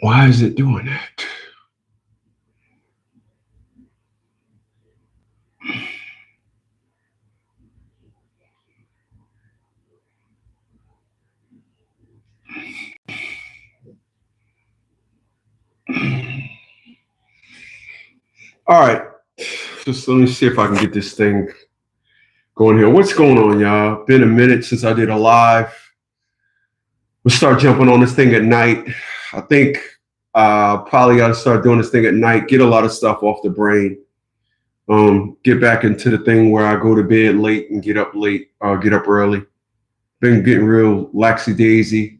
Why is it doing that? All right. Just let me see if I can get this thing going here. What's going on, y'all? Been a minute since I did a live. We'll start jumping on this thing at night. I think probably got to start doing this thing at night, get a lot of stuff off the brain. Get back into the thing where I go to bed late and get up late, get up early. Been getting real laxy-daisy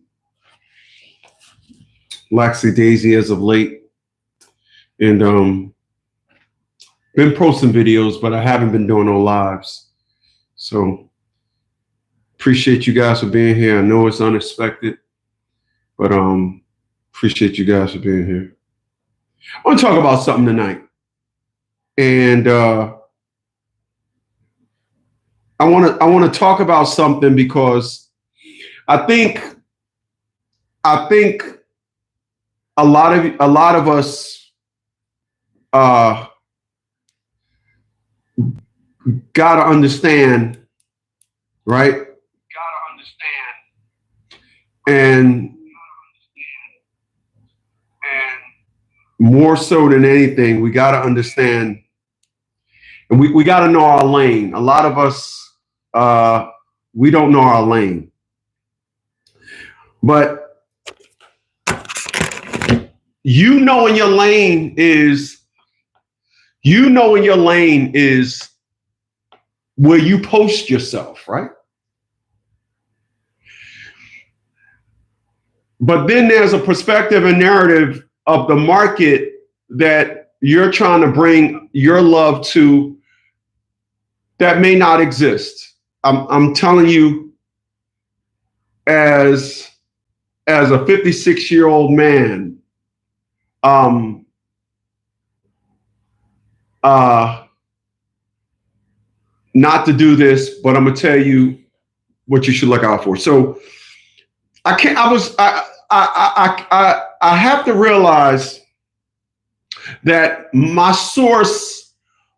as of late. And been posting videos, but I haven't been doing no lives. So appreciate you guys for being here. I know it's unexpected, but appreciate you guys for being here. I want to talk about something tonight. And I want to talk about something because I think a lot of us gotta understand, right? And more so than anything, we gotta understand, and we gotta know our lane. A lot of us, we don't know our lane. But you knowing your lane is where you post yourself, right? But then there's a perspective and narrative of the market that you're trying to bring your love to that may not exist. I'm telling you, as a 56-year-old man, not to do this, but I'm gonna tell you what you should look out for. So I have to realize that my source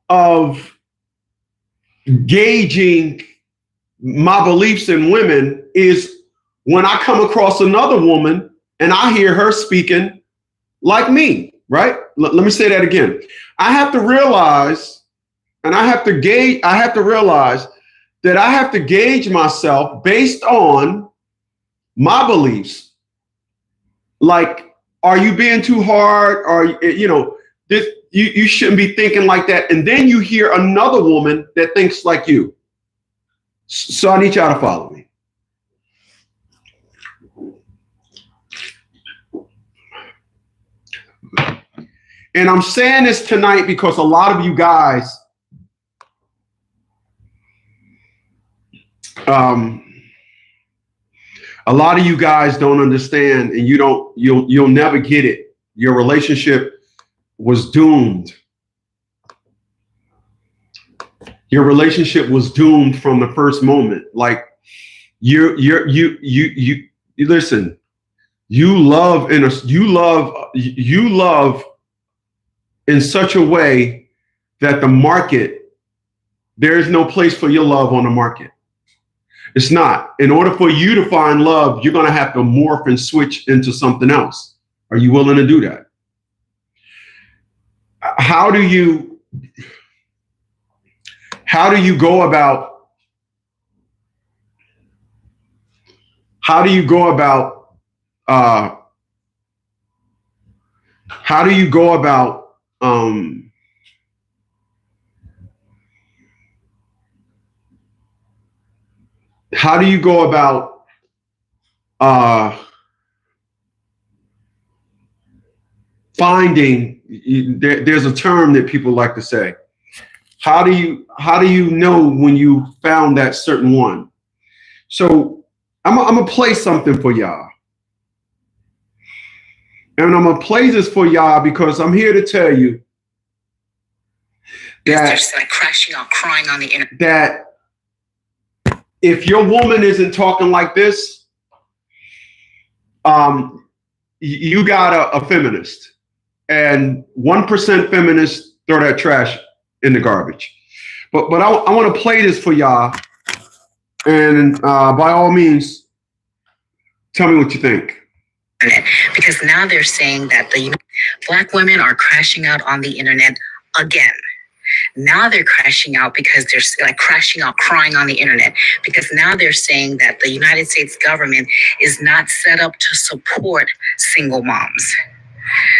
of gauging my beliefs in women is when I come across another woman and I hear her speaking like me, right? Let me say that again. I have to realize, and I have to realize that I have to gauge myself based on my beliefs. Like, are you being too hard? Or, you shouldn't be thinking like that. And then you hear another woman that thinks like you. So I need y'all to follow me. And I'm saying this tonight because a lot of you guys, don't understand, and you'll never get it. Your relationship was doomed. Your relationship was doomed from the first moment. Like you listen, you love in such a way that the market, there's no place for your love on the market. It's not. In order for you to find love, you're going to have to morph and switch into something else. Are you willing to do that? How do you go about finding, there's a term that people like to say, how do you know when you found that certain one? So I'm gonna play something for y'all. And I'm gonna play this for y'all because I'm here to tell you that there's like crashing out, crying on the internet. That if your woman isn't talking like this, you got a feminist, and 1% feminists throw that trash in the garbage. But I want to play this for y'all, and by all means, tell me what you think. Because now they're saying that the Black women are crashing out on the internet again. Now they're crashing out because they're like crashing out, crying on the internet, because now they're saying that the United States government is not set up to support single moms.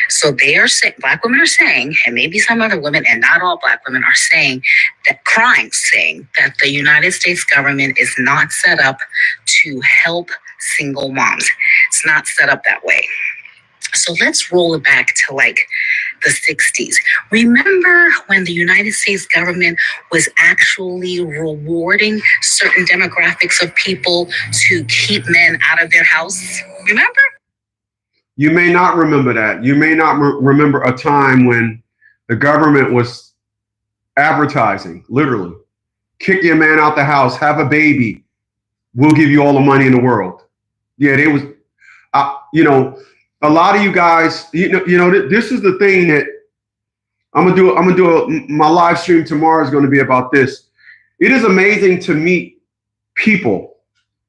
So they are saying, Black women are saying, and maybe some other women, and not all Black women are saying that, crying, saying that the United States government is not set up to help single moms. It's not set up that way. So let's roll it back to like the 60s. Remember when the United States government was actually rewarding certain demographics of people to keep men out of their house? Remember? You may not remember that. You may not remember a time when the government was advertising, literally, kick your man out the house, have a baby, we'll give you all the money in the world. Yeah, they was, a lot of you guys, this is the thing that my live stream tomorrow is going to be about this. It is amazing to meet people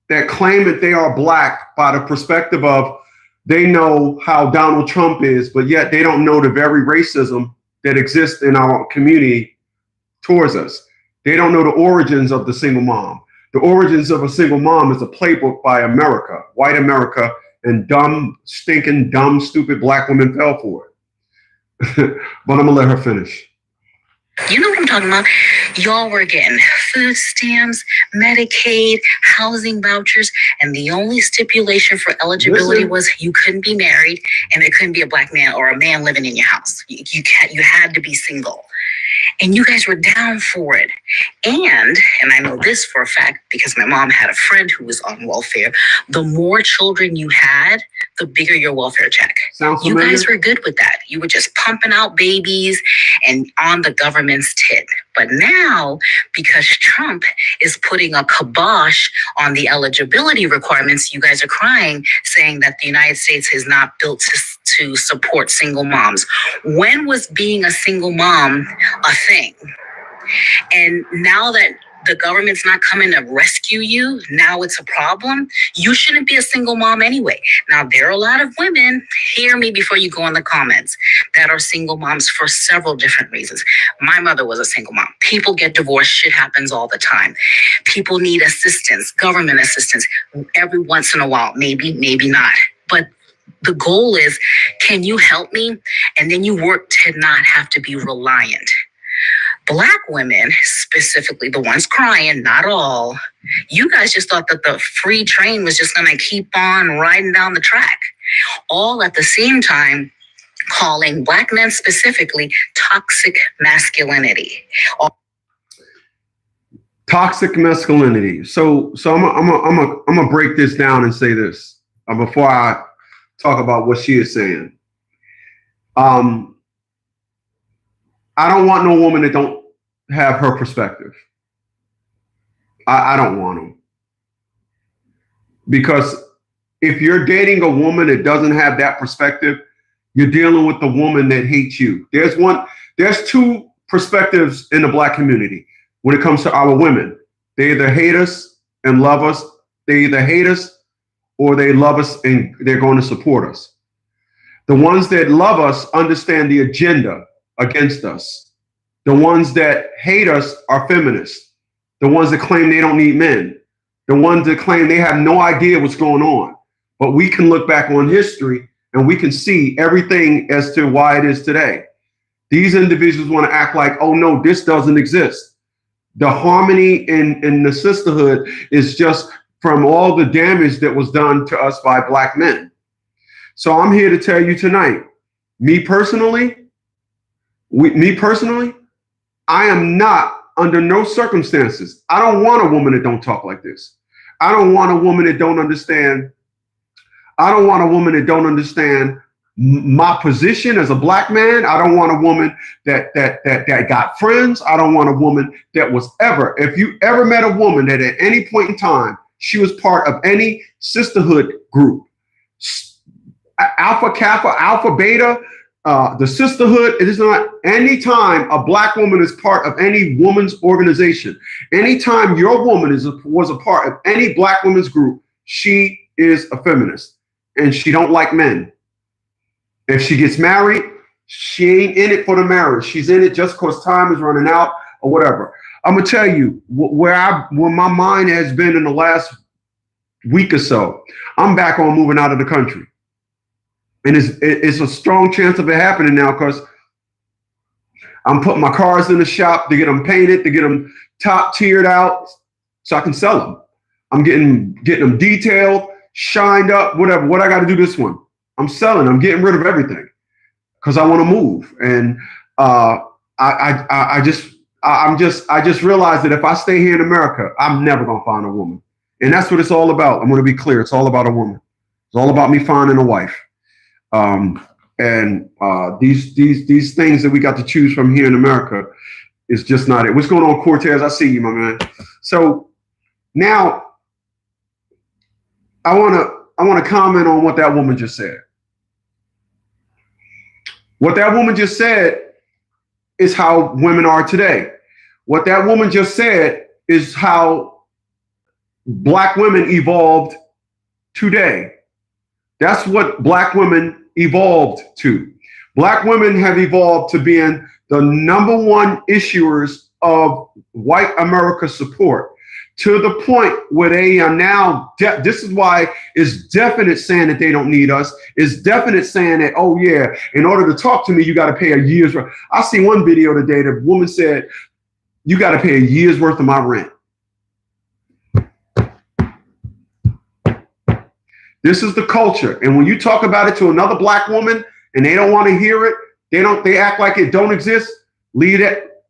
that claim that they are Black by the perspective of they know how Donald Trump is, but yet they don't know the very racism that exists in our community towards us. They don't know the origins of the single mom. The origins of a single mom is a playbook by America, white America, and dumb, stinking, dumb, stupid Black women fell for it. But I'm gonna let her finish. You know what I'm talking about? Y'all were getting food stamps, Medicaid, housing vouchers, and the only stipulation for eligibility was you couldn't be married and there couldn't be a Black man or a man living in your house. You had to be single. And you guys were down for it. And I know this for a fact because my mom had a friend who was on welfare. The more children you had, the bigger your welfare check. Sounds you familiar? Guys were good with that. You were just pumping out babies and on the government's tit. But now, because Trump is putting a kibosh on the eligibility requirements, you guys are crying, saying that the United States is not built to support single moms. When was being a single mom a thing? And now that the government's not coming to rescue you, now it's a problem. You shouldn't be a single mom anyway. Now, there are a lot of women, hear me before you go in the comments, that are single moms for several different reasons. My mother was a single mom. People get divorced. Shit happens all the time. People need assistance, government assistance, every once in a while. Maybe, maybe not. But the goal is, can you help me? And then you work to not have to be reliant. Black women, specifically the ones crying, not all, you guys just thought that the free train was just going to keep on riding down the track. All at the same time calling Black men specifically toxic masculinity. Toxic masculinity. So I'm gonna break this down and say this before I talk about what she is saying. I don't want no woman that don't have her perspective. I don't want them. Because if you're dating a woman that doesn't have that perspective, you're dealing with the woman that hates you. There's two perspectives in the Black community when it comes to our women. They either hate us and love us. They either hate us or they love us and they're going to support us. The ones that love us understand the agenda against us. The ones that hate us are feminists. The ones that claim they don't need men. The ones that claim they have no idea what's going on. But we can look back on history and we can see everything as to why it is today. These individuals want to act like, oh no, this doesn't exist. The harmony in the sisterhood is just from all the damage that was done to us by Black men. So I'm here to tell you tonight, me personally, I am not under no circumstances. I don't want a woman that don't talk like this. I don't want a woman that don't understand. I don't want a woman that don't understand my position as a Black man. I don't want a woman that got friends. I don't want a woman that was ever, if you ever met a woman that at any point in time, she was part of any sisterhood group, Alpha Kappa, Alpha Beta, the sisterhood. It is not anytime a black woman is part of any woman's organization. Anytime your woman was a part of any black women's group, she is a feminist and she don't like men. If she gets married, she ain't in it for the marriage. She's in it just because time is running out or whatever. I'm gonna tell you where my mind has been in the last week or so. I'm back on moving out of the country. And it's a strong chance of it happening now because I'm putting my cars in the shop to get them painted, to get them top tiered out so I can sell them. I'm getting them detailed, shined up, whatever. What I got to do this one? I'm selling. I'm getting rid of everything because I want to move. And I just realized that if I stay here in America, I'm never gonna find a woman. And that's what it's all about. I'm gonna be clear. It's all about a woman. It's all about me finding a wife. These things that we got to choose from here in America is just not it. What's going on, Cortez? I see you, my man. So now I want to comment on what that woman just said. What that woman just said is how women are today. What that woman just said is how black women evolved today. That's what black women evolved to. Black women have evolved to being the #1 issuers of white America support, to the point where they are now, this is why it's definite saying that they don't need us. It's definite saying that, oh yeah, in order to talk to me, you got to pay a year's worth. I see one video today, the woman said, you got to pay a year's worth of my rent. This is the culture. And when you talk about it to another black woman and they don't want to hear it, they act like it don't exist. Leave that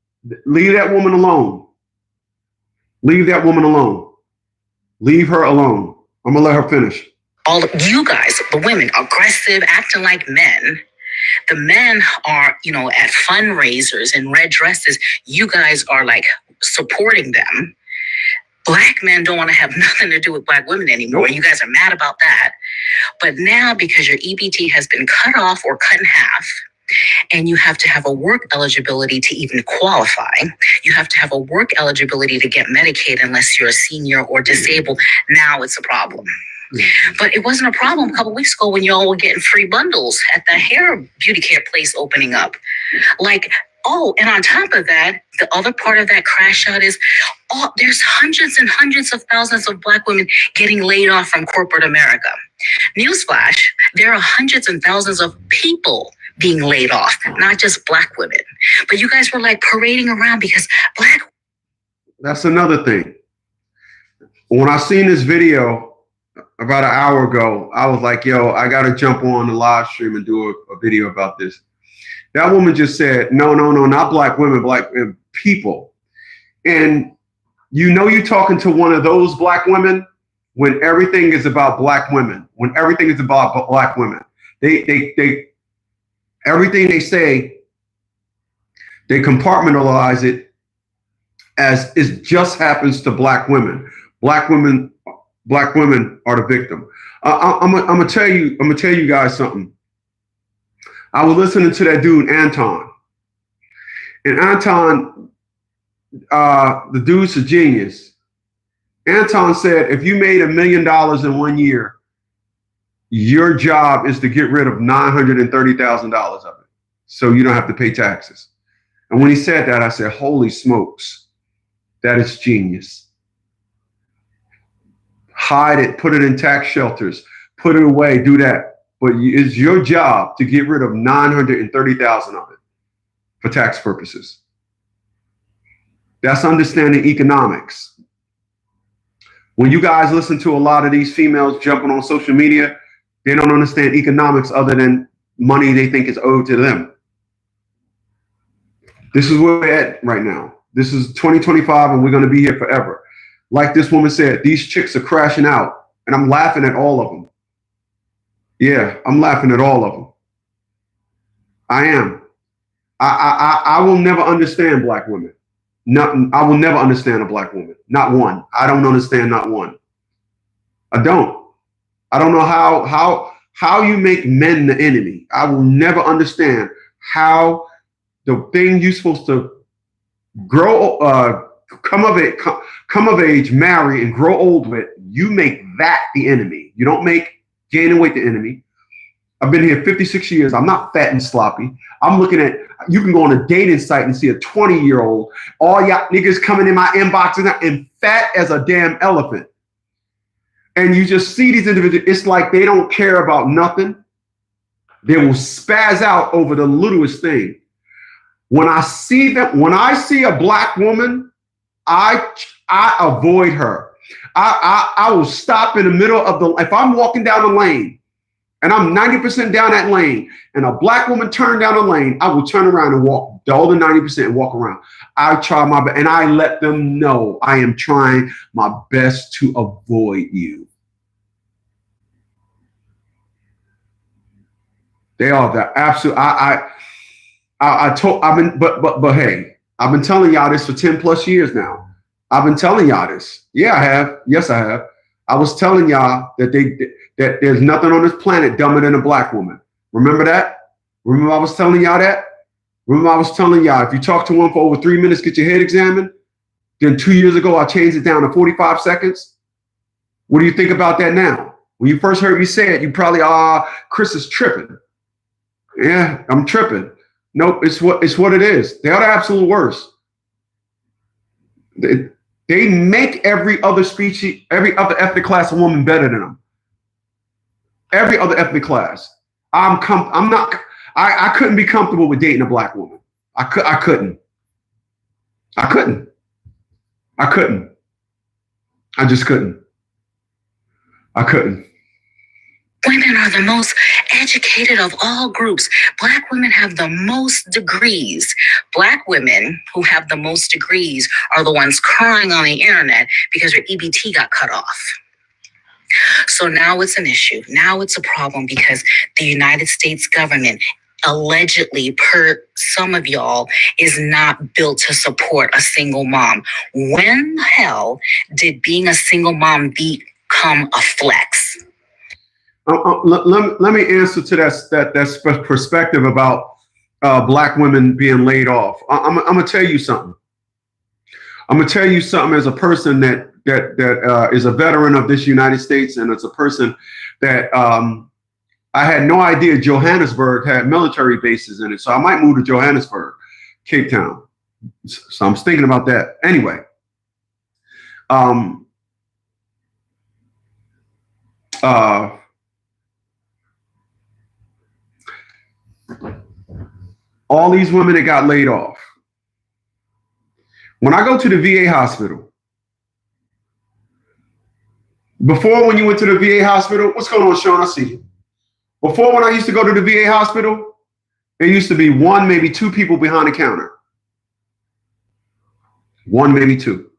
woman alone. Leave that woman alone. Leave her alone. I'm gonna let her finish. All of you guys, the women, aggressive, acting like men. The men are, at fundraisers in red dresses. You guys are like supporting them. Black men don't want to have nothing to do with black women anymore. Nope. You guys are mad about that. But now, because your EBT has been cut off or cut in half, and you have to have a work eligibility to even qualify, you have to have a work eligibility to get Medicaid unless you're a senior or disabled. Now it's a problem. But it wasn't a problem a couple of weeks ago when y'all were getting free bundles at the hair beauty care place opening up. Oh, and on top of that, the other part of that crash out is, there's hundreds and hundreds of thousands of black women getting laid off from corporate America. Newsflash, there are hundreds and thousands of people being laid off, not just black women. But you guys were like parading around because black. That's another thing. When I seen this video about an hour ago, I was like, yo, I got to jump on the live stream and do a video about this. That woman just said, no, not black women, black people. And you're talking to one of those black women when everything is about black women, when everything is about black women. They everything they say, they compartmentalize it as it just happens to black women. Black women are the victim. I'm gonna tell you guys something. I was listening to that dude, Anton. And Anton, the dude's a genius. Anton said, if you made $1 million in 1 year, your job is to get rid of $930,000 of it, so you don't have to pay taxes. And when he said that, I said, holy smokes, that is genius. Hide it, put it in tax shelters, put it away, do that. But it's your job to get rid of $930,000 of it for tax purposes. That's understanding economics. When you guys listen to a lot of these females jumping on social media, they don't understand economics other than money they think is owed to them. This is where we're at right now. This is 2025 and we're going to be here forever. Like this woman said, these chicks are crashing out and I'm laughing at all of them. Yeah, I'm laughing at all of them. I am. I will never understand black women. I will never understand a black woman. Not one. I don't understand not one. I don't know how you make men the enemy. I will never understand how the thing you're supposed to grow, come of age, marry, and grow old with, you make that the enemy. You don't make gaining weight the enemy. I've been here 56 years. I'm not fat and sloppy. I'm looking at, you can go on a dating site and see a 20-year-old, all y'all niggas coming in my inbox and fat as a damn elephant. And you just see these individuals, it's like they don't care about nothing. They will spaz out over the littlest thing. When I see them, when I see a black woman, I avoid her. I will stop in the middle of the, if I'm walking down the lane and I'm 90% down that lane and a black woman turned down the lane, I will turn around and walk the other 90% and walk around. I try my best and I let them know I am trying my best to avoid you. They are the absolute, but hey, I've been telling y'all this for 10 plus years now. I've been telling y'all this. Yeah, I have. Yes, I have. I was telling y'all that that there's nothing on this planet dumber than a black woman. Remember that? Remember I was telling y'all that? Remember I was telling y'all, if you talk to one for over 3 minutes, get your head examined. Then 2 years ago, I changed it down to 45 seconds. What do you think about that now? When you first heard me say it, you probably, Chris is tripping. Yeah, I'm tripping. Nope, it's what it is. They are the absolute worst. They make every other species, every other ethnic class of woman better than them. Every other ethnic class. I couldn't be comfortable with dating a black woman. I couldn't. I just couldn't. I couldn't. Women are the most educated of all groups. Black women have the most degrees. Black women who have the most degrees are the ones crying on the internet because their EBT got cut off. So now it's an issue. Now it's a problem because the United States government, allegedly, per some of y'all, is not built to support a single mom. When the hell did being a single mom become a flex? Let me answer to that perspective about black women being laid off. I'm gonna tell you something. I'm gonna tell you something as a person that is a veteran of this United States, and as a person that I had no idea Johannesburg had military bases in it. So I might move to Johannesburg, Cape Town. So I'm thinking about that. Anyway, all these women that got laid off. When I go to the VA hospital, before when you went to the VA hospital, what's going on, Sean? I see you. Before when I used to go to the VA hospital, there used to be one, maybe two people behind the counter. One, maybe two.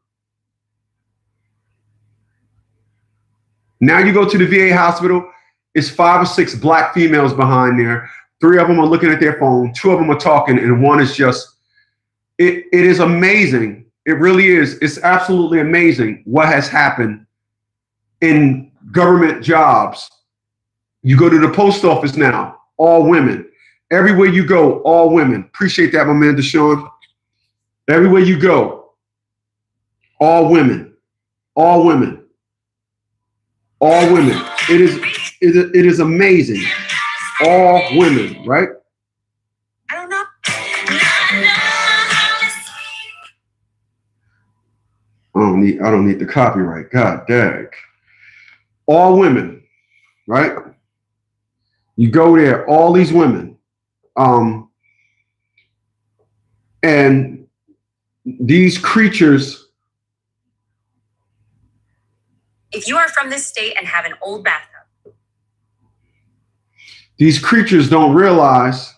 Now you go to the VA hospital, it's 5 or 6 black females behind there. 3 of them are looking at their phone. 2 of them are talking, and one is just, it is amazing. It really is. It's absolutely amazing what has happened in government jobs. You go to the post office now, all women. Everywhere you go, all women. Appreciate that, my man, Deshaun. Everywhere you go, all women, all women, all women. It is amazing. All women, right? I don't know. I don't need the copyright. God dang. All women, right? You go there, all these women. And these creatures. If you are from this state and have an old bathtub. These creatures don't realize.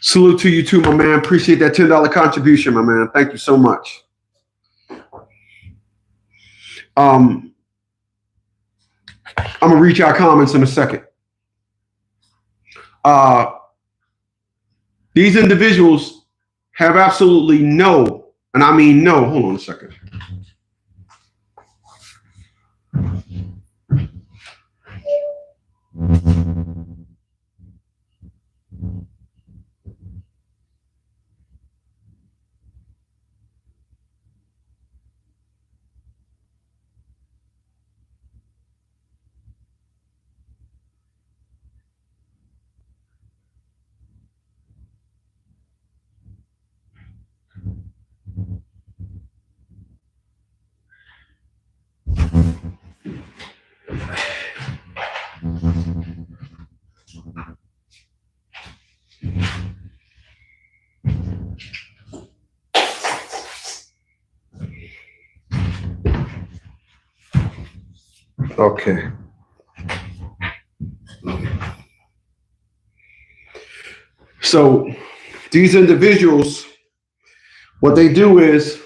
Salute to you too, my man. Appreciate that $10 contribution, my man. Thank you so much. I'm gonna read y'all comments in a second. These individuals have absolutely no, and I mean no, hold on a second. Okay. So these individuals, what they do is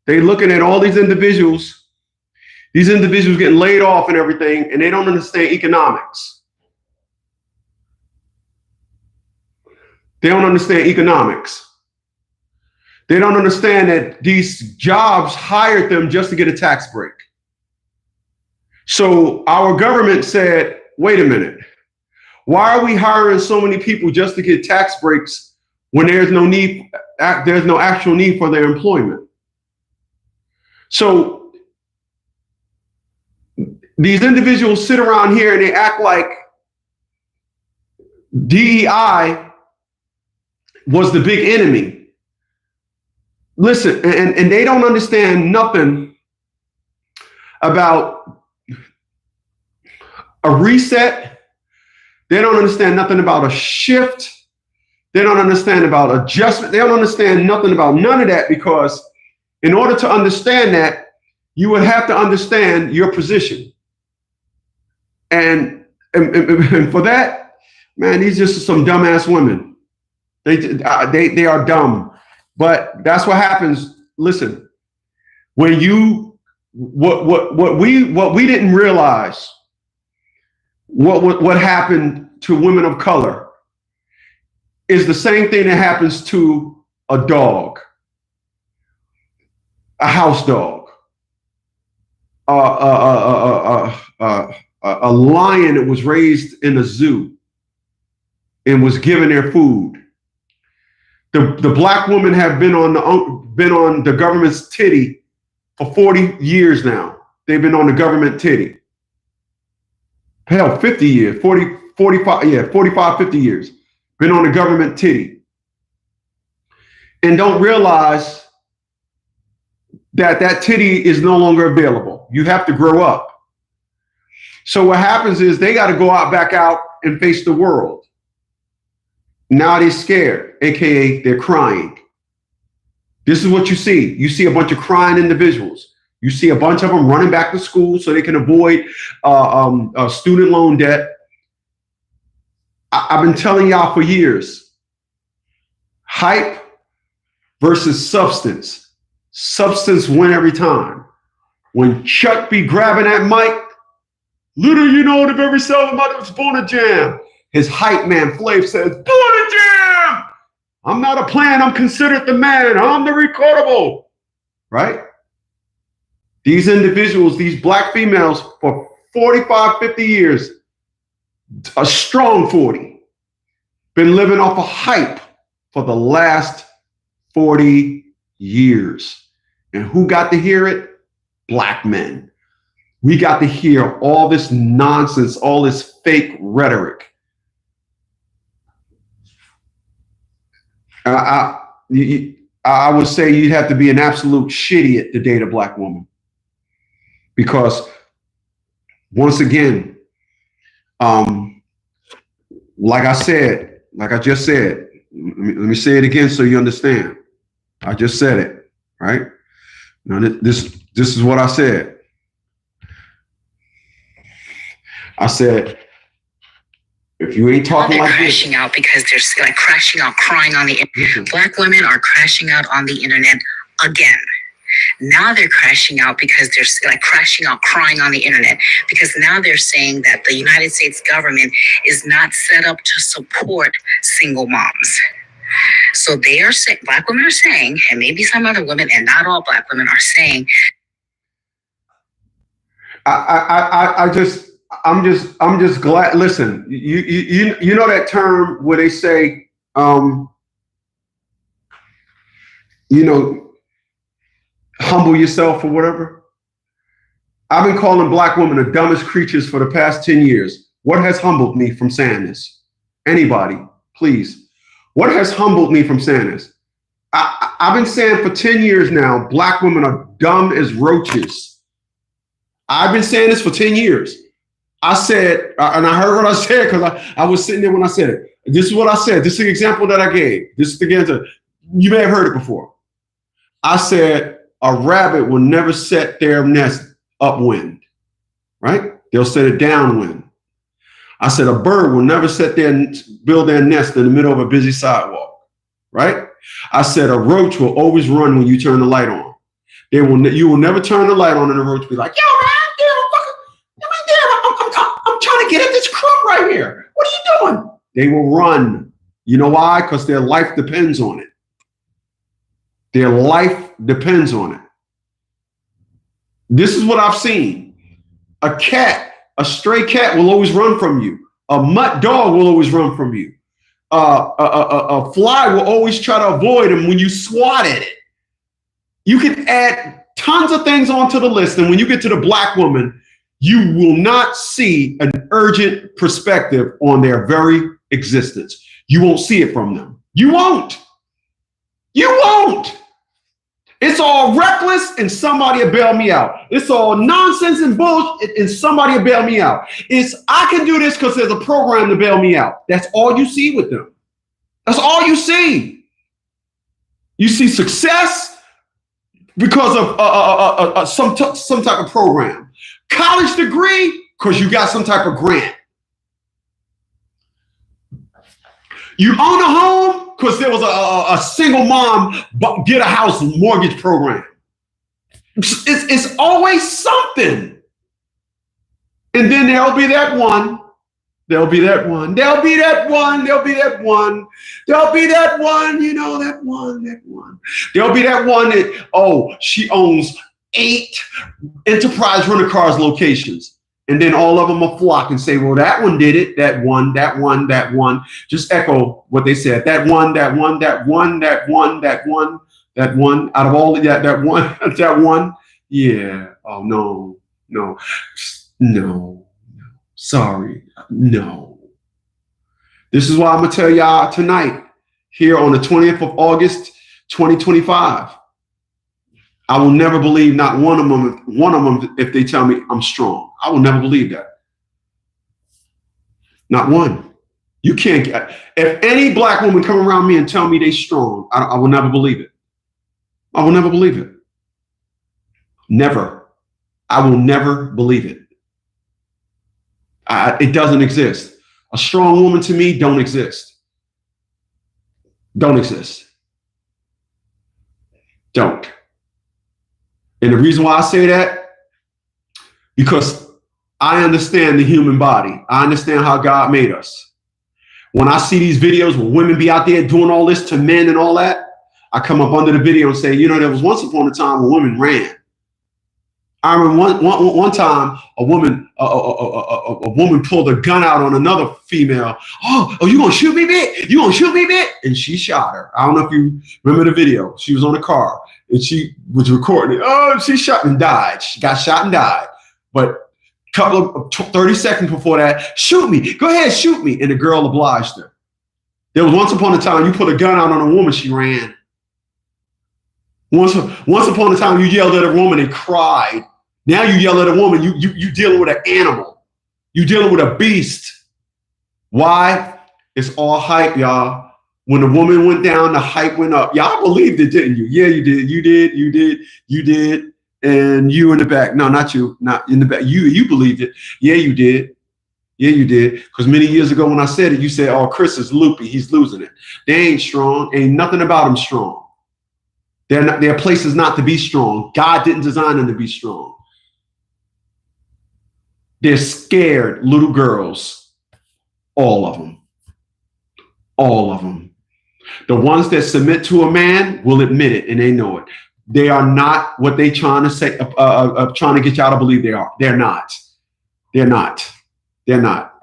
they looking at all these individuals getting laid off and everything, and they don't understand economics. They don't understand economics. They don't understand that these jobs hired them just to get a tax break. So our government said, wait a minute, why are we hiring so many people just to get tax breaks when there's no actual need for their employment? So these individuals sit around here and they act like DEI was the big enemy. Listen, and they don't understand nothing about a reset. They don't understand nothing about a shift. They don't understand about adjustment. They don't understand nothing about none of that, because in order to understand that, you would have to understand your position. And for that, man, these just some dumbass women. They are dumb. But that's what happens. Listen, when you what we didn't realize, what happened to women of color is the same thing that happens to a dog, a house dog, a lion that was raised in a zoo and was given their food. The black women have been on the government's titty for 40 years now. They've been on the government titty. Hell, 50 years, 45, 50 years. Been on the government titty. And don't realize that titty is no longer available. You have to grow up. So what happens is they got to go back out and face the world. Now they're scared, AKA they're crying. This is what you see. You see a bunch of crying individuals. You see a bunch of them running back to school so they can avoid student loan debt. I've been telling y'all for years, hype versus substance. Substance win every time. When Chuck be grabbing that mic, little you know, the very seldom was born a jam. His hype man, Flav, says, born a jam. I'm not a plan. I'm considered the man. I'm the recordable. Right? These individuals, these black females, for 45, 50 years, a strong 40, been living off of hype for the last 40 years. And who got to hear it? Black men. We got to hear all this nonsense, all this fake rhetoric. I would say you'd have to be an absolute shitty to date a black woman. Because once again, like I just said, let me say it again so you understand. I just said it, right? Now this is what I said. I said, if you ain't talking like crashing this, out because they're like crashing out, crying on the internet. Black women are crashing out on the internet again. Now they're crashing out because they're like crashing out, crying on the internet, because now they're saying that the United States government is not set up to support single moms. So they are saying, black women are saying, and maybe some other women, and not all black women are saying. I'm just glad. Listen, you know that term where they say, humble yourself or whatever. I've been calling black women the dumbest creatures for the past 10 years. What has humbled me from saying this? Anybody, please. What has humbled me from saying this? I've been saying for 10 years now, black women are dumb as roaches. I've been saying this for 10 years. I said, and I heard what I said because I was sitting there when I said it. This is what I said. This is the example that I gave. This is the answer. You may have heard it before. I said, a rabbit will never set their nest upwind, right? They'll set it downwind. I said a bird will never build their nest in the middle of a busy sidewalk, right? I said a roach will always run when you turn the light on. You will never turn the light on and the roach be like, yo, man, I'm trying to get at this crumb right here. What are you doing? They will run. You know why? Because their life depends on it. Their life depends on it. This is what I've seen. A stray cat will always run from you. A mutt dog will always run from you. A fly will always try to avoid him when you swat at it. You can add tons of things onto the list. And when you get to the black woman, you will not see an urgent perspective on their very existence. You won't see it from them. You won't. You won't. It's all reckless and somebody will bail me out. It's all nonsense and bullshit and somebody will bail me out. It's I can do this because there's a program to bail me out. That's all you see with them. That's all you see. You see success because of some type of program. College degree because you got some type of grant. You own a home because there was a single mom get a house mortgage program. It's always something. And then there'll be that one. There'll be that one. There'll be that one. There'll be that one. There'll be that one. You know, that one. There'll be that one that, she owns 8 enterprise rental cars locations. And then all of them will flock and say, well, that one did it. That one. Just echo what they said. That one. Out of all of that one. Yeah. Oh, no. Sorry. No. This is why I'm going to tell y'all tonight, here on the 20th of August, 2025. I will never believe not one of them if they tell me I'm strong. I will never believe that. Not one. You can't get, if any black woman come around me and tell me they strong, I will never believe it. I will never believe it. Never. I will never believe it. It doesn't exist. A strong woman to me don't exist. Don't exist. Don't. And the reason why I say that, because I understand the human body. I understand how God made us. When I see these videos where women be out there doing all this to men and all that, I come up under the video and say, there was once upon a time when women ran. I remember one time a woman pulled a gun out on another female. Oh, you gonna shoot me, bitch? You gonna shoot me, bitch? And she shot her. I don't know if you remember the video. She was on a car and she was recording it. Oh, she shot and died. She got shot and died. But couple of 30 seconds before that, shoot me. Go ahead, shoot me. And the girl obliged her. There was once upon a time you put a gun out on a woman, she ran. Once upon a time, you yelled at a woman and cried. Now you yell at a woman, you dealing with an animal. You dealing with a beast. Why? It's all hype, y'all. When the woman went down, the hype went up. Y'all believed it, didn't you? Yeah, you did. You did. And you in the back. No, not you. Not in the back. You believed it. Yeah, you did. Yeah, you did. Because many years ago when I said it, you said, oh, Chris is loopy. He's losing it. They ain't strong. Ain't nothing about them strong. Their place is not to be strong. God didn't design them to be strong. They're scared little girls. All of them. All of them. The ones that submit to a man will admit it, and they know it. They are not what they trying to say, trying to get y'all to believe they are. They're not. They're not. They're not.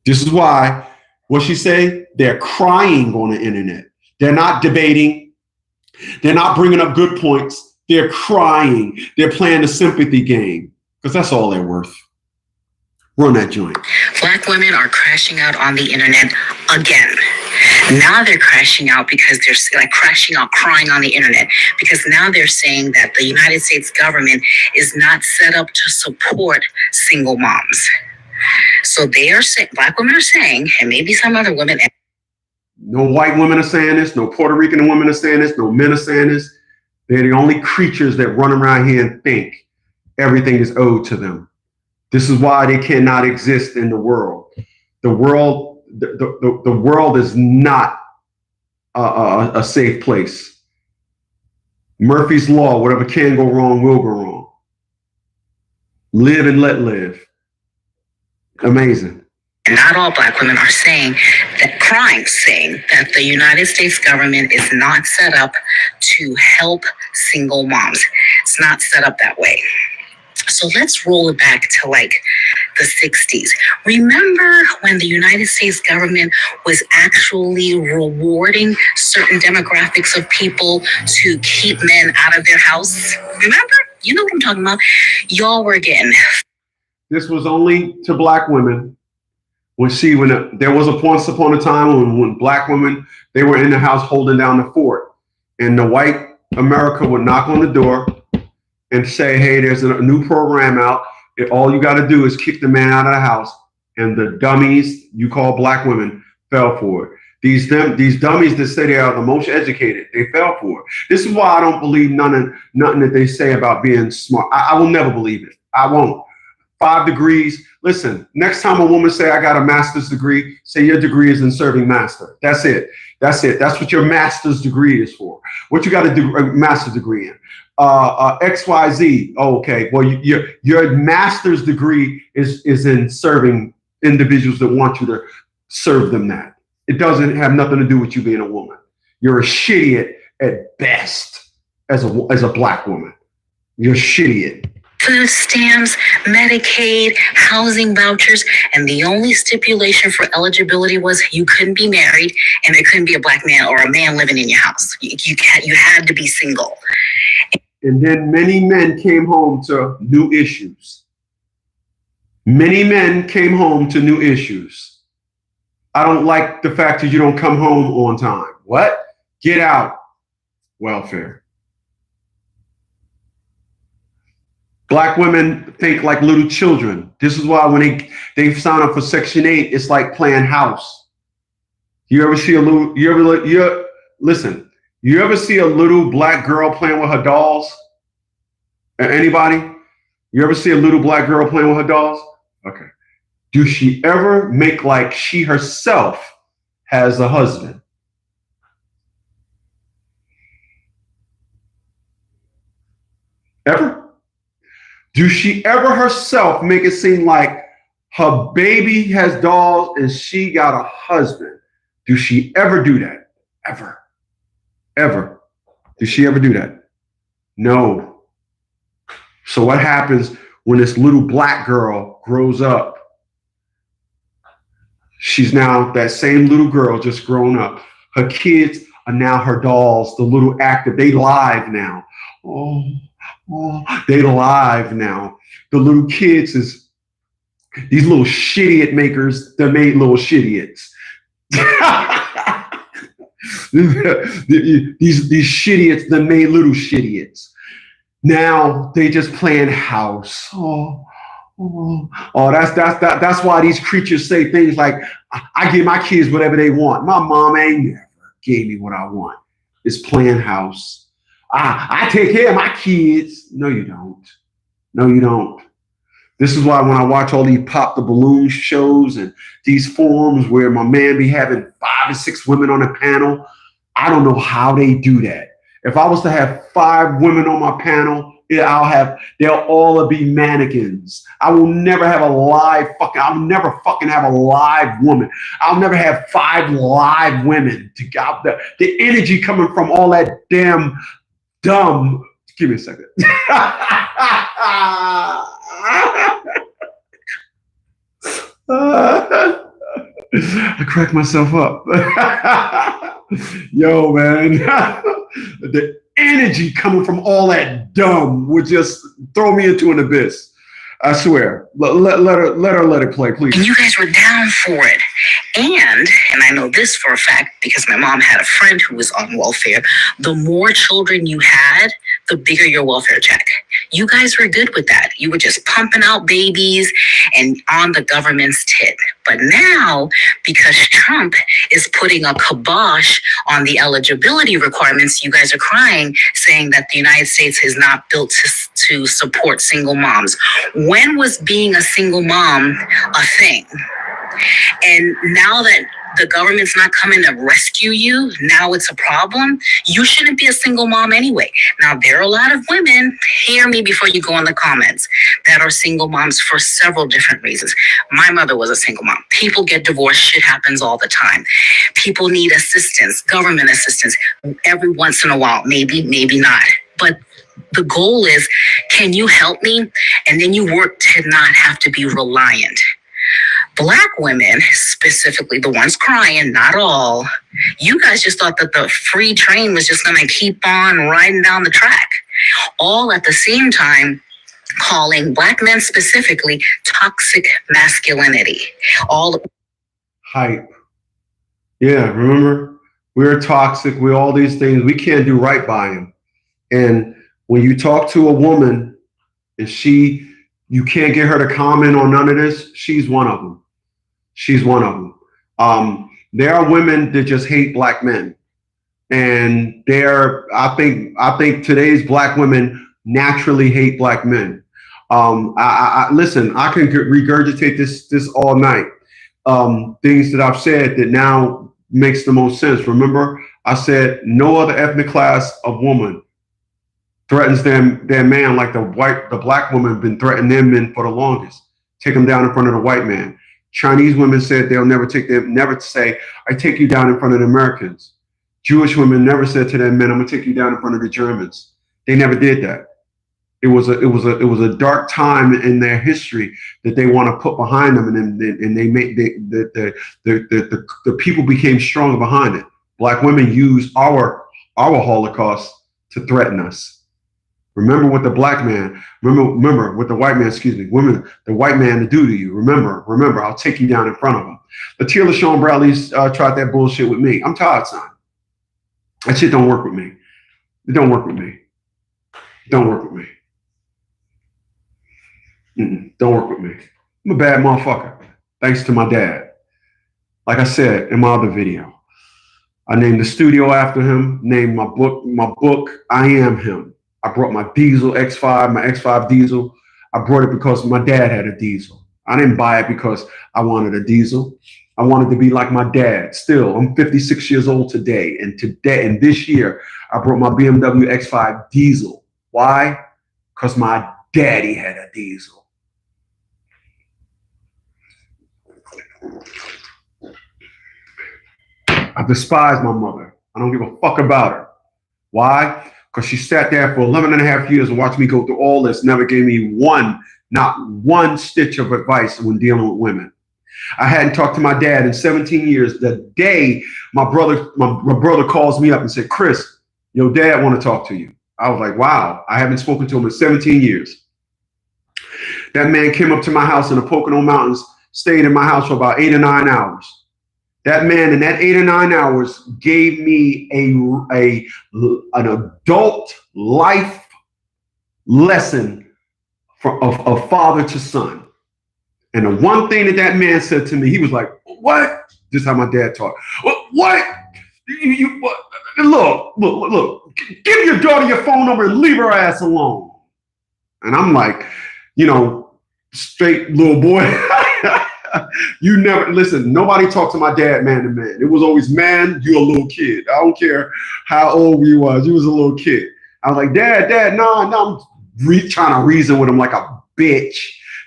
This is why, what she say? They're crying on the internet. They're not debating. They're not bringing up good points. They're crying. They're playing the sympathy game because that's all they're worth. Run that joint. Black women are crashing out on the internet again. Now they're crashing out because they're like crashing out, crying on the internet, because now they're saying that the United States government is not set up to support single moms. So they are saying, black women are saying, and maybe some other women. No white women are saying this. No Puerto Rican women are saying this. No men are saying this. They're the only creatures that run around here and think everything is owed to them. This is why they cannot exist in the world. The world is not a safe place. Murphy's Law, whatever can go wrong will go wrong. Live and let live. Amazing. And not all Black women are saying that the United States government is not set up to help single moms. It's not set up that way. So let's roll it back to like the 60s. Remember when the United States government was actually rewarding certain demographics of people to keep men out of their house? Remember? You know what I'm talking about. Y'all were getting. This was only to Black women. There was once upon a time when Black women, they were in the house holding down the fort, and the white America would knock on the door and say, hey, there's a new program out. All you got to do is kick the man out of the house. And the dummies you call Black women fell for it. These dummies that say they are the most educated, they fell for it. This is why I don't believe nothing that they say about being smart. I will never believe it. I won't. 5 degrees. Listen, next time a woman say, I got a master's degree, say your degree is in serving master. That's it. That's what your master's degree is for. What you got to do a master's degree in? XYZ. Oh, okay. Well, your master's degree is in serving individuals that want you to serve them that. It doesn't have nothing to do with you being a woman. You're a shitty at best as a Black woman. You're shitty. Food stamps, Medicaid, housing vouchers, and the only stipulation for eligibility was you couldn't be married and there couldn't be a Black man or a man living in your house. You had to be single. And then many men came home to new issues. Many men came home to new issues. I don't like the fact that you don't come home on time. What? Get out. Welfare. Black women think like little children. This is why when they sign up for Section 8, it's like playing house. You ever see a little Black girl playing with her dolls? Anybody? You ever see a little Black girl playing with her dolls? Okay. Do she ever make like she herself has a husband? Ever? Do she ever herself make it seem like her baby has dolls and she got a husband? Do she ever do that? Ever? Ever? Does she ever do that? No. So what happens when this little Black girl grows up? She's now that same little girl just grown up. Her kids are now her dolls, the little active. They live now. Oh, they live now. The little kids is these little shitty makers that made little shitty. these shitty that made little shitty. Now they just playing house. That's why these creatures say things like, I give my kids whatever they want. My mom ain't never gave me what I want. It's playing house. I take care of my kids. No, you don't. No, you don't. This is why when I watch all these pop the balloon shows and these forums where my man be having 5 or 6 women on a panel, I don't know how they do that. If I was to have 5 women on my panel, they'll all be mannequins. I'll never have a live woman. I'll never have 5 live women to get the energy coming from all that damn dumb. Give me a second. I cracked myself up. Yo, man. The energy coming from all that dumb would just throw me into an abyss. I swear. Let her play, please. And you guys were down for it. And I know this for a fact because my mom had a friend who was on welfare. The more children you had, the bigger your welfare check. You guys were good with that. You were just pumping out babies and on the government's tit. But now, because Trump is putting a kibosh on the eligibility requirements, you guys are crying, saying that the United States is not built to support single moms. When was being a single mom a thing? And now that the government's not coming to rescue you, now it's a problem. You shouldn't be a single mom anyway. Now, there are a lot of women, hear me before you go in the comments, that are single moms for several different reasons. My mother was a single mom. People get divorced. Shit happens all the time. People need assistance, government assistance, every once in a while, maybe not. But the goal is, can you help me? And then you work to not have to be reliant. Black women, specifically the ones crying, not all, you guys just thought that the free train was just going to keep on riding down the track. All at the same time calling Black men specifically toxic masculinity. All hype. Yeah, remember? We're toxic. We're all these things. We can't do right by them. And when you talk to a woman and you can't get her to comment on none of this, she's one of them. She's one of them. There are women that just hate Black men. And I think today's Black women naturally hate Black men. Listen, I can regurgitate this all night. Things that I've said that now makes the most sense. Remember, I said no other ethnic class of woman threatens their man like the Black woman have been threatening their men for the longest. Take them down in front of the white man. Chinese women said they'll never say, I take you down in front of the Americans. Jewish women never said to their men, I'm gonna take you down in front of the Germans. They never did that. It was a dark time in their history that they want to put behind them, and they made the people became stronger behind it. Black women used our Holocaust to threaten us. Remember what the Black man, remember what the white man, the white man to do to you. Remember, I'll take you down in front of him. Latia LaShawn Bradley's tried that bullshit with me. I'm tired, son. That shit don't work with me. It don't work with me. Don't work with me. Don't work with me. I'm a bad motherfucker. Thanks to my dad. Like I said in my other video, I named the studio after him, named my book, I Am Him. I brought my diesel X5, my X5 diesel. I brought it because my dad had a diesel. I didn't buy it because I wanted a diesel. I wanted to be like my dad. Still, I'm 56 years old today. And this year, I brought my BMW X5 diesel. Why? Because my daddy had a diesel. I despise my mother. I don't give a fuck about her. Why? Because she sat there for 11 and a half years and watched me go through all this, never gave me not one stitch of advice when dealing with women. I hadn't talked to my dad in 17 years. The day my brother calls me up and said, Chris, your dad want to talk to you. I was like, wow, I haven't spoken to him in 17 years. That man came up to my house in the Pocono Mountains, stayed in my house for about 8 or 9 hours. That man in that 8 or 9 hours gave me an adult life lesson of father to son. And the one thing that man said to me, he was like, what? This is how my dad talked. What? Look, give your daughter your phone number and leave her ass alone. And I'm like, straight little boy. You never listen. Nobody talked to my dad man to man. It was always, man, you're a little kid. I don't care how old you was. You was a little kid. I was like, Dad, no. I'm trying to reason with him like a bitch.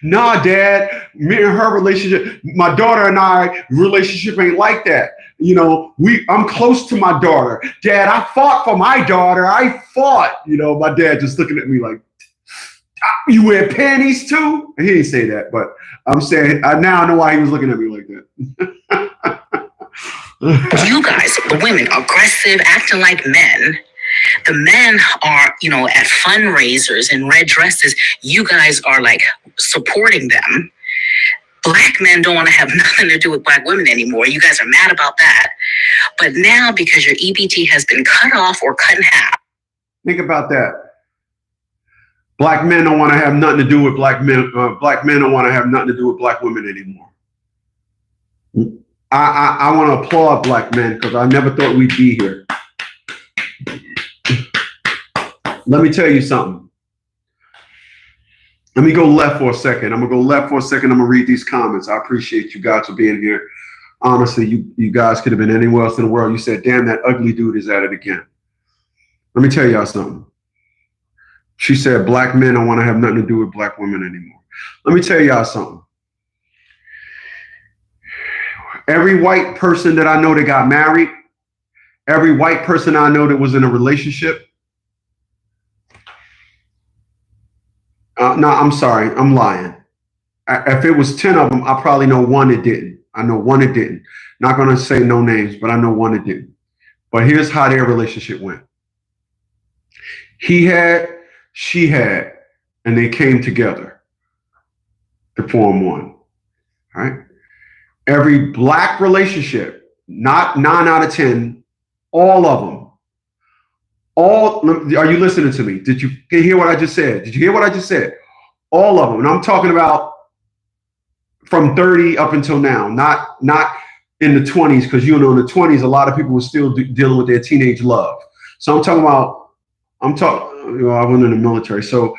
Nah, Dad, me and her relationship, my daughter and I relationship ain't like that. I'm close to my daughter. Dad, I fought for my daughter. My dad just looking at me like, you wear panties too? He didn't say that, but I'm saying now I know why he was looking at me like that. You guys, the women, aggressive, acting like men. The men are, at fundraisers in red dresses. You guys are like supporting them. Black men don't want to have nothing to do with Black women anymore. You guys are mad about that. But now, because your EBT has been cut off or cut in half. Think about that. Black men don't want to have nothing to do with black men. Black men don't want to have nothing to do with black women anymore. I want to applaud black men because I never thought we'd be here. Let me tell you something. Let me go left for a second. I'm going to go left for a second. I'm going to read these comments. I appreciate you guys for being here. Honestly, you guys could have been anywhere else in the world. You said, damn, that ugly dude is at it again. Let me tell y'all something. She said, black men don't want to have nothing to do with black women anymore. Let me tell y'all something. Every white person that I know that got married, every white person I know that was in a relationship. No, I'm sorry. I'm lying. If it was 10 of them, I probably know one that didn't. I know one that didn't. Not going to say no names, but I know one that didn't. But here's how their relationship went. He had, she had, and they came together to form one. All right. Every black relationship, not 9 out of 10, all of them. Are you listening to me? Did you hear what I just said? Did you hear what I just said? All of them. And I'm talking about from 30 up until now, not in the 20s, because in the 20s, a lot of people were still dealing with their teenage love. So I wasn't in the military. So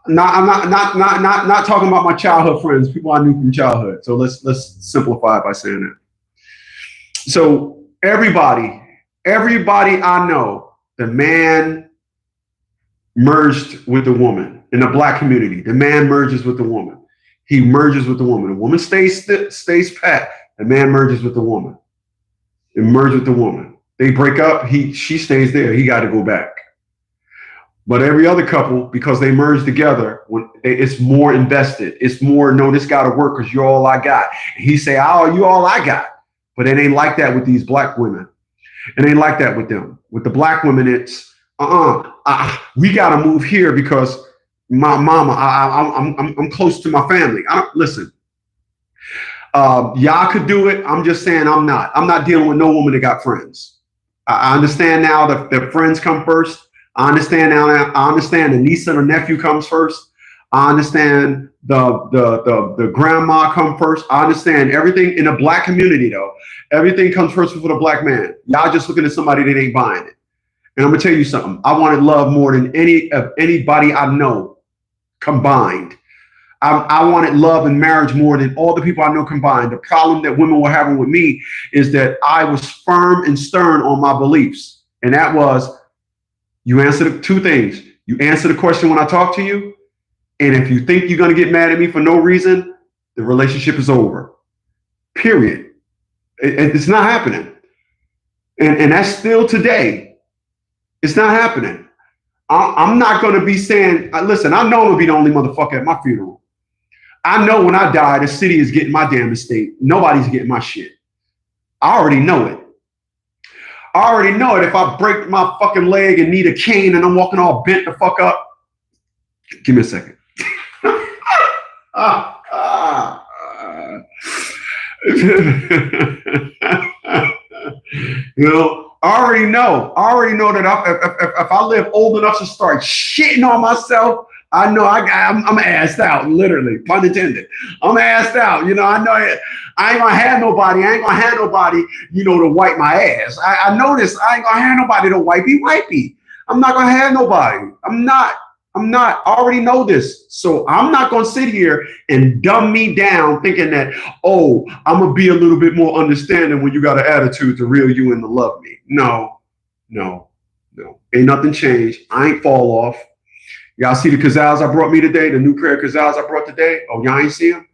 I'm not talking about my childhood friends, people I knew from childhood. So let's simplify it by saying that. So everybody I know, the man merged with the woman in the black community. The man merges with the woman. He merges with the woman. The woman stays pat. The man merges with the woman. They merge with the woman. They break up. She stays there. He got to go back. But every other couple, because they merge together, it's more invested. It's more, no, this got to work because you're all I got. And he say, oh, you all I got. But it ain't like that with these black women. It ain't like that with them. With the black women, it's we got to move here because my mama, I'm close to my family. Listen, y'all could do it. I'm just saying I'm not dealing with no woman that got friends. I understand now that friends come first. I understand now. I understand the niece and the nephew comes first. I understand the grandma come first. I understand everything in the black community though. Everything comes first for the black man. Y'all just looking at somebody that ain't buying it. And I'm gonna tell you something. I wanted love more than anybody I know combined. I wanted love and marriage more than all the people I know combined. The problem that women were having with me is that I was firm and stern on my beliefs. And that was, you answer two things. You answer the question when I talk to you. And if you think you're going to get mad at me for no reason, the relationship is over. Period. It's not happening. And that's still today. It's not happening. I'm not going to be saying, listen, I know I'm going to be the only motherfucker at my funeral. I know when I die, the city is getting my damn estate. Nobody's getting my shit. I already know it. I already know it. If I break my fucking leg and need a cane and I'm walking all bent the fuck up, give me a second. You know, I already know that if I live old enough to start shitting on myself, I know I'm assed out, literally, pun intended. I'm assed out. You know, I know I ain't gonna have nobody. I ain't gonna have nobody, to wipe my ass. I know this. I ain't gonna have nobody to wipey. I'm not gonna have nobody. I'm not. I already know this. So I'm not gonna sit here and dumb me down thinking that, oh, I'm gonna be a little bit more understanding when you got an attitude to reel you in to love me. No. Ain't nothing changed. I ain't fall off. Y'all see the Kazals I brought me today, the new pair of Kazals I brought today? Oh, y'all ain't see them?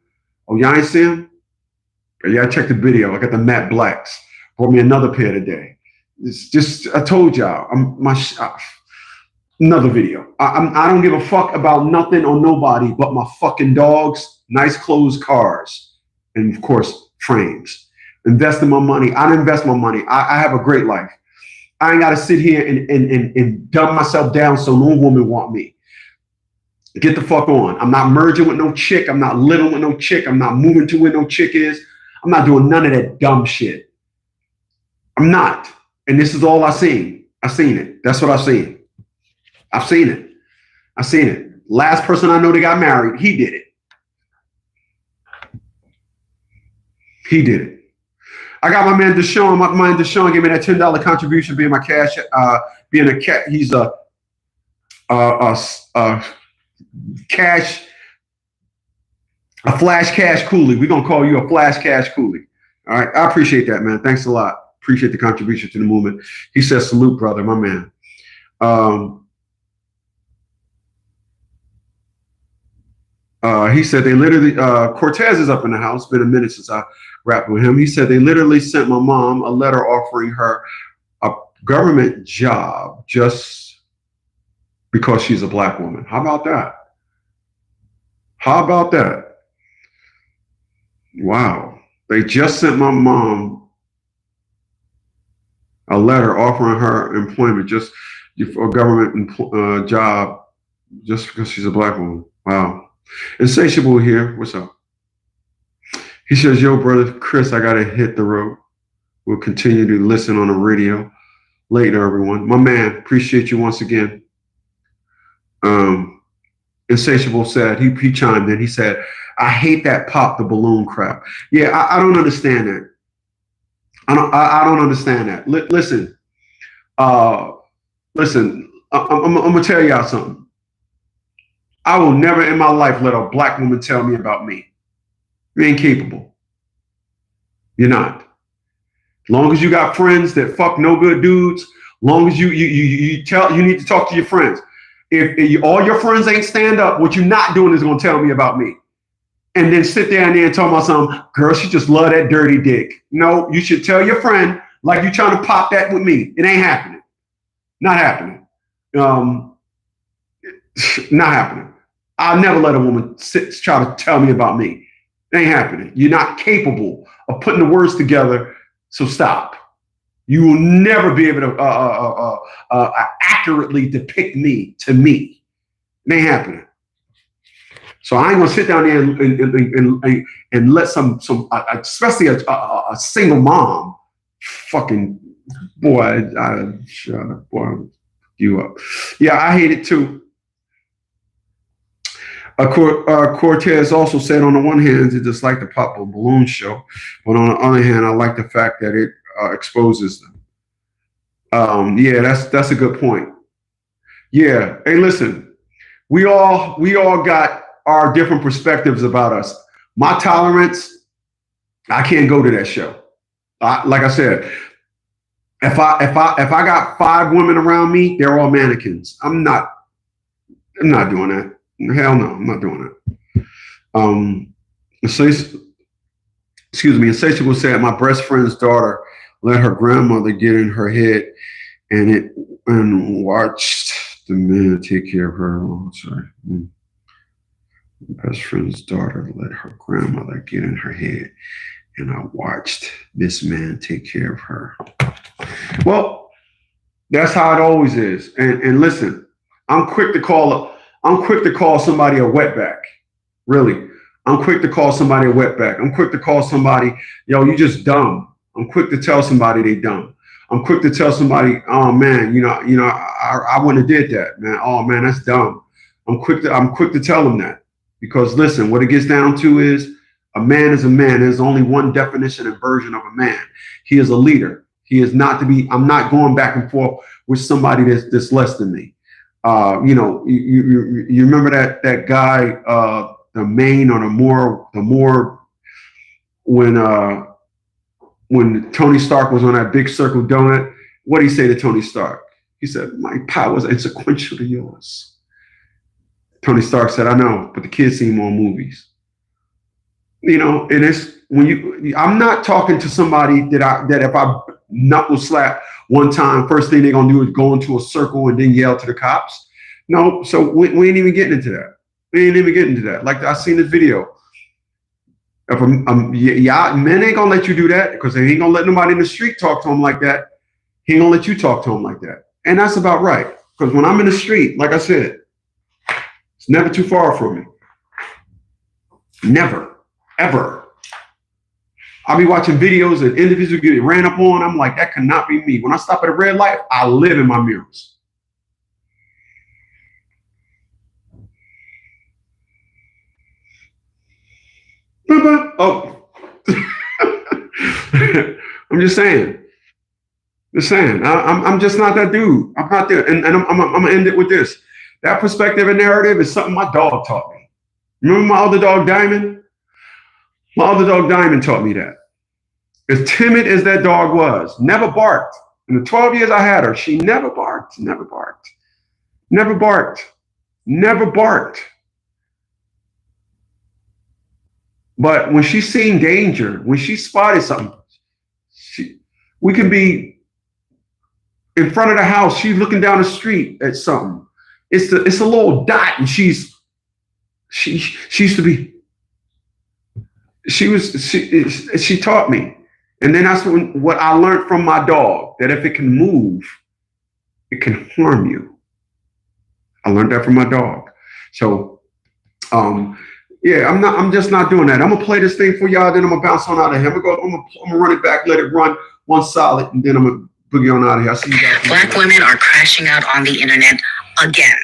Yeah, check the video. I got the matte blacks. Brought me another pair today. It's just, I told y'all, another video. I don't give a fuck about nothing or nobody but my fucking dogs, nice clothes, cars, and of course, frames. Investing my money. I invest my money. I have a great life. I ain't got to sit here and dumb myself down so no woman want me. Get the fuck on. I'm not merging with no chick. I'm not living with no chick. I'm not moving to where no chick is. I'm not doing none of that dumb shit. I'm not. And this is all I seen. I seen it. That's what I seen. I've seen it. I seen it. Last person I know that got married, he did it. He did it. I got my man Deshaun. My man Deshaun gave me that $10 contribution, being my cash, being a cat. He's a cash, a flash cash coolie. We're gonna call you a flash cash coolie. All right, I appreciate that, man. Thanks a lot. Appreciate the contribution to the movement. He says, "Salute, brother, my man." He said they literally, Cortez is up in the house. Been a minute since I rapped with him. He said they literally sent my mom a letter offering her a government job just because she's a black woman. How about that? How about that? Wow. They just sent my mom a letter offering her employment just for a government job just because she's a black woman. Wow. Insatiable here. What's up? He says, yo, brother Chris, I got to hit the road. We'll continue to listen on the radio later, everyone. My man, appreciate you once again. Insatiable said, he chimed in. He said, I hate that pop the balloon crap. Yeah, I don't understand that. I don't understand that. Listen, I'm going to tell y'all something. I will never in my life let a black woman tell me about me. You ain't capable. You're not. As long as you got friends that fuck no good dudes, long as you need to talk to your friends. If all your friends ain't stand up, what you're not doing is going to tell me about me. And then sit there and talk about something, girl, she just love that dirty dick. No, you should tell your friend like you're trying to pop that with me. It ain't happening. Not happening. Not happening. I'll never let a woman try to tell me about me. It ain't happening. You're not capable of putting the words together, so stop. You will never be able to accurately depict me to me. It ain't happening. So I ain't gonna sit down there and let some especially a single mom, fucking boy, shut up, boy, you up. Yeah, I hate it too. Cortez also said, on the one hand, it's just like the pop balloon show, but on the other hand, I like the fact that it exposes them. Yeah, that's a good point. Yeah, hey, listen, we all got our different perspectives about us. My tolerance, I can't go to that show. Like I said, if I got 5 women around me, they're all mannequins. I'm not doing that. Hell no, I'm not doing that. Insatiable said, my best friend's daughter let her grandmother get in her head and watched the man take care of her. Oh, sorry. Best friend's daughter let her grandmother get in her head, and I watched this man take care of her. Well, that's how it always is. And listen, I'm quick to call somebody a wetback. Really. I'm quick to call somebody a wetback. I'm quick to call somebody, yo, you just dumb. I'm quick to tell somebody they dumb. I'm quick to tell somebody, oh man, I wouldn't have did that, man. Oh man, that's dumb. I'm quick to tell them that. Because listen, what it gets down to is a man is a man. There's only one definition and version of a man. He is a leader. He is not to be, I'm not going back and forth with somebody that's less than me. You remember that guy, the Maine or the more when Tony Stark was on that big circle donut, what did he say to Tony Stark? He said, my powers are insequential to yours. Tony Stark said, I know, but the kids see more movies. And it's when I'm not talking to somebody that if I knuckle slap one time, first thing they're gonna do is go into a circle and then yell to the cops. No, so we ain't even getting into that. We ain't even getting into that. Like I seen this video. If men ain't gonna let you do that because they ain't gonna let nobody in the street talk to them like that. He ain't gonna let you talk to him like that. And that's about right. Because when I'm in the street, like I said, it's never too far from me. Never, ever. I'll be watching videos and individuals get ran up on. I'm like, that cannot be me. When I stop at a red light, I live in my mirrors. Oh, I'm just saying. I'm just not that dude. I'm not there. And I'm gonna end it with this. That perspective and narrative is something my dog taught me. Remember my other dog, Diamond? My other dog, Diamond, taught me that. As timid as that dog was, never barked. In the 12 years I had her, she never barked, never barked, never barked, never barked. But when she's seen danger, when she spotted something, we can be in front of the house. She's looking down the street at something. It's a little dot, and she used to be. She taught me, and then that's what I learned from my dog, that if it can move, it can harm you. I learned that from my dog. So, yeah, I'm just not doing that. I'm gonna play this thing for y'all, then I'm gonna bounce on out of here. I'm gonna run it back, let it run one solid, and then I'm gonna boogie on out of here. I'll see you guys. Black women are crashing out on the internet again.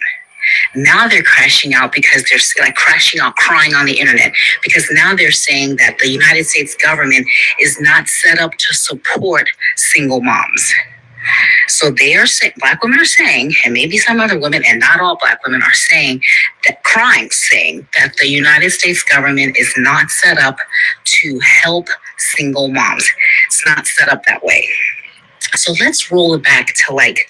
Now they're crashing out because they're like crashing out, crying on the internet, because now they're saying that the United States government is not set up to support single moms. So they are saying, Black women are saying, and maybe some other women, and not all Black women are saying that, crying, saying that the United States government is not set up to help single moms. It's not set up that way. So let's roll it back to like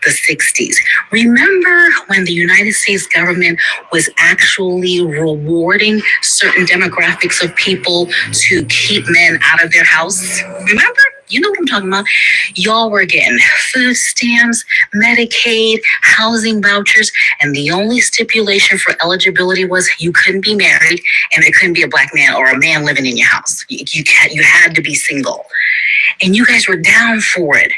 the 60s. Remember when the United States government was actually rewarding certain demographics of people to keep men out of their house? Remember? You know what I'm talking about. Y'all were getting food stamps, Medicaid, housing vouchers, and the only stipulation for eligibility was you couldn't be married and there couldn't be a Black man or a man living in your house. You had to be single. And you guys were down for it.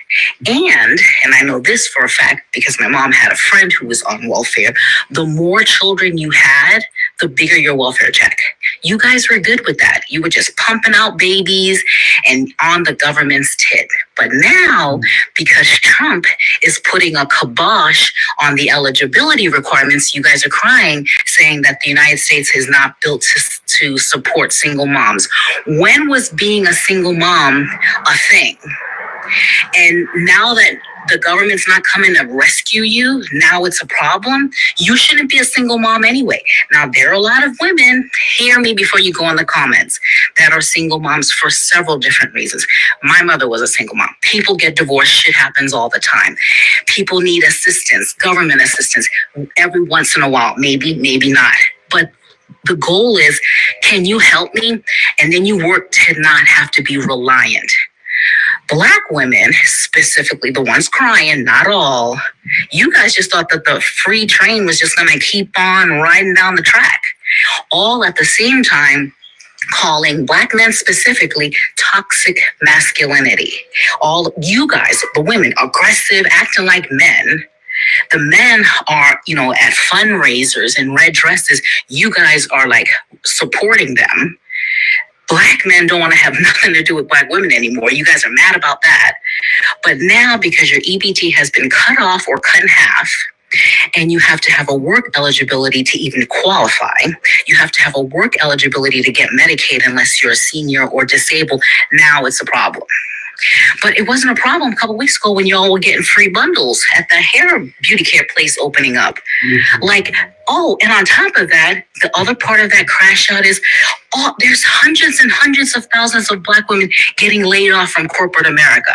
And I know this for a fact because my mom had a friend who was on welfare. The more children you had, the bigger your welfare check. You guys were good with that. You were just pumping out babies and on the government's tit. But now, because Trump is putting a kibosh on the eligibility requirements, you guys are crying, saying that the United States is not built to support single moms. When was being a single mom a thing? And now that the government's not coming to rescue you, now it's a problem. You shouldn't be a single mom anyway. Now, there are a lot of women, hear me before you go in the comments, that are single moms for several different reasons. My mother was a single mom. People get divorced. Shit happens all the time. People need assistance, government assistance, every once in a while. Maybe, maybe not. But the goal is, can you help me? And then you work to not have to be reliant. Black women, specifically the ones crying, not all, you guys just thought that the free train was just going to keep on riding down the track. All at the same time calling Black men specifically toxic masculinity. All you guys, the women, aggressive, acting like men. The men are, at fundraisers and red dresses. You guys are like supporting them. Black men don't want to have nothing to do with Black women anymore. You guys are mad about that. But now, because your EBT has been cut off or cut in half, and you have to have a work eligibility to even qualify, you have to have a work eligibility to get Medicaid unless you're a senior or disabled, now it's a problem. But it wasn't a problem a couple weeks ago when y'all were getting free bundles at the hair beauty care place opening up. Mm-hmm. And on top of that, the other part of that crash out is, there's hundreds and hundreds of thousands of Black women getting laid off from corporate America.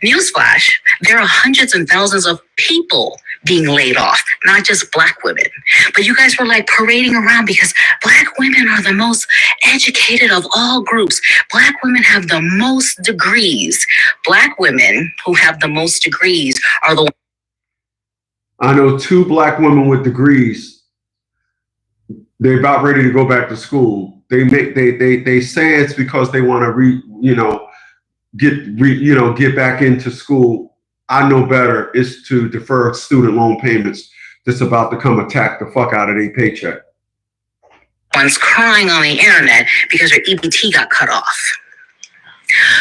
Newsflash, there are hundreds and thousands of people being laid off, not just Black women. But you guys were like parading around because Black women are the most educated of all groups. Black women have the most degrees. Black women who have the most degrees are the. I know 2 Black women with degrees. They're about ready to go back to school. They say it's because they want to get back into school. I know better is to defer student loan payments that's about to come attack the fuck out of their paycheck. One's crying on the internet because her EBT got cut off.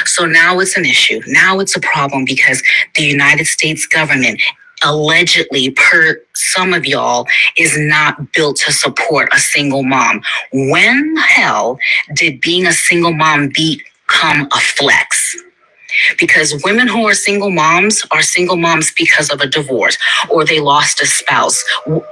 So now it's an issue. Now it's a problem because the United States government, allegedly, per some of y'all, is not built to support a single mom. When the hell did being a single mom become a flex? Because women who are single moms because of a divorce or they lost a spouse.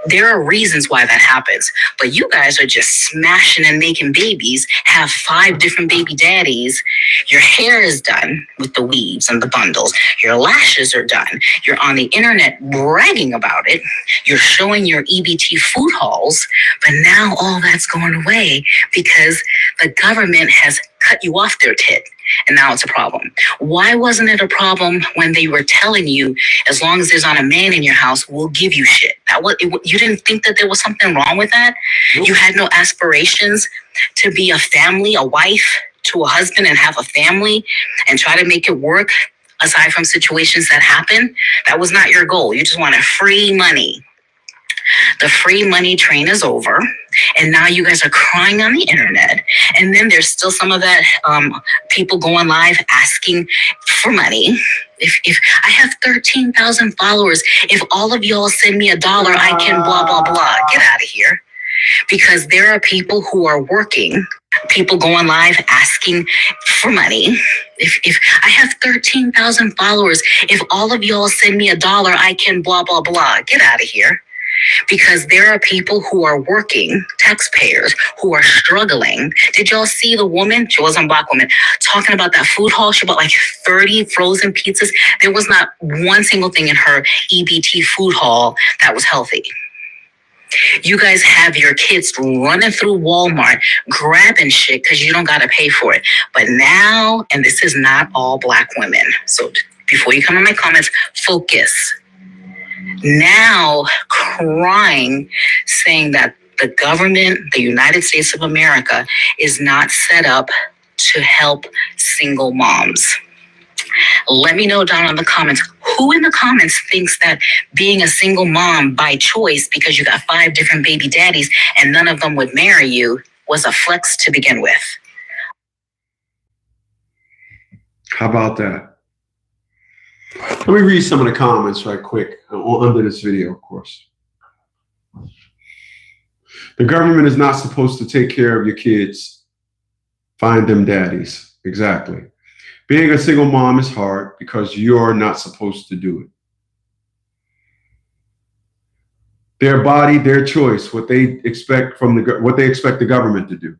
There are reasons why that happens. But you guys are just smashing and making babies, have 5 different baby daddies. Your hair is done with the weaves and the bundles. Your lashes are done. You're on the internet bragging about it. You're showing your EBT food hauls. But now all that's going away because the government has cut you off their tit. And now it's a problem. Why wasn't it a problem when they were telling you, as long as there's not a man in your house, we'll give you shit? You didn't think that there was something wrong with that? Nope. You had no aspirations to be a family, a wife to a husband and have a family and try to make it work aside from situations that happen? That was not your goal. You just wanted free money. The free money train is over, and now you guys are crying on the internet. And then there's still some of that people going live asking for money. If I have 13,000 followers, if all of y'all send me $1, I can blah, blah, blah. Get out of here. Because there are people who are working, people going live asking for money. If I have 13,000 followers, if all of y'all send me $1, I can blah, blah, blah. Get out of here. Because there are people who are working, taxpayers, who are struggling. Did y'all see the woman? She wasn't a Black woman, talking about that food haul. She bought like 30 frozen pizzas. There was not one single thing in her EBT food haul that was healthy. You guys have your kids running through Walmart, grabbing shit because you don't got to pay for it. But now, and this is not all Black women. So before you come in my comments, focus. Now crying, saying that the government, the United States of America, is not set up to help single moms. Let me know down in the comments, who in the comments thinks that being a single mom by choice because you got 5 different baby daddies and none of them would marry you was a flex to begin with? How about that? Let me read some of the comments right quick under this video, of course. The government is not supposed to take care of your kids. Find them daddies. Exactly. Being a single mom is hard because you're not supposed to do it. Their body, their choice, what they expect the government to do.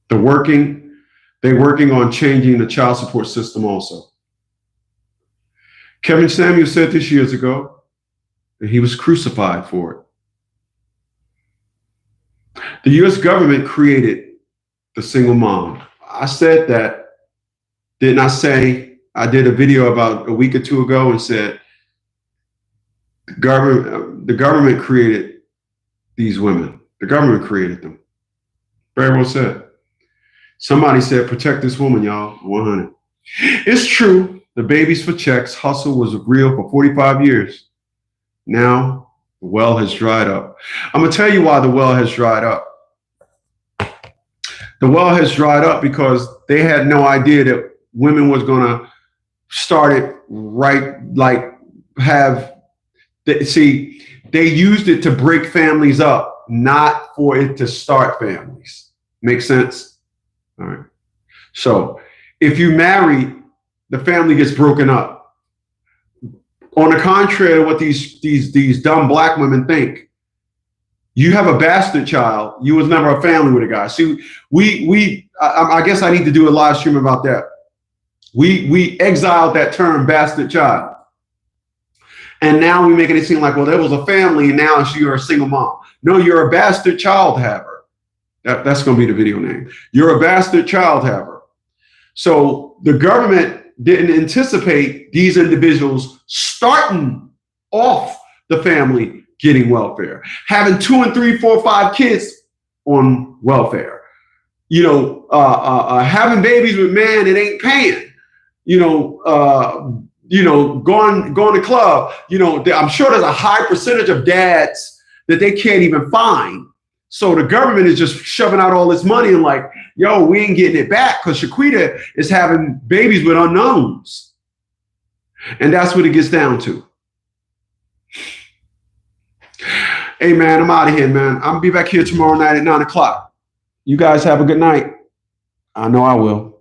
They're working on changing the child support system also. Kevin Samuel said this years ago that he was crucified for it. The U.S. government created the single mom. I said that, didn't I say? I did a video about a week or 2 ago and said the government created these women. The government created them. Very well said. Somebody said, protect this woman, y'all. 100. It's true. The babies for checks hustle was real for 45 years. Now the well has dried up. I'm going to tell you why the well has dried up. The well has dried up because they had no idea that women was going to start it right, they used it to break families up, not for it to start families. Make sense? All right. So if you marry, the family gets broken up. On the contrary to what these dumb Black women think, you have a bastard child. You was never a family with a guy. See, I guess I need to do a live stream about that. We exiled that term bastard child. And now we're making it seem like, well, there was a family and now you're a single mom. No, you're a bastard child haver. That's going to be the video name. You're a bastard child haver. So the government didn't anticipate these individuals starting off the family getting welfare, having 2 and 3, 4, 5 kids on welfare, having babies with man that ain't paying, going to club, I'm sure there's a high percentage of dads that they can't even find. So the government is just shoving out all this money and like, yo, we ain't getting it back because Shaquita is having babies with unknowns. And that's what it gets down to. Hey, man, I'm out of here, man. I'm going to be back here tomorrow night at 9 o'clock. You guys have a good night. I know I will.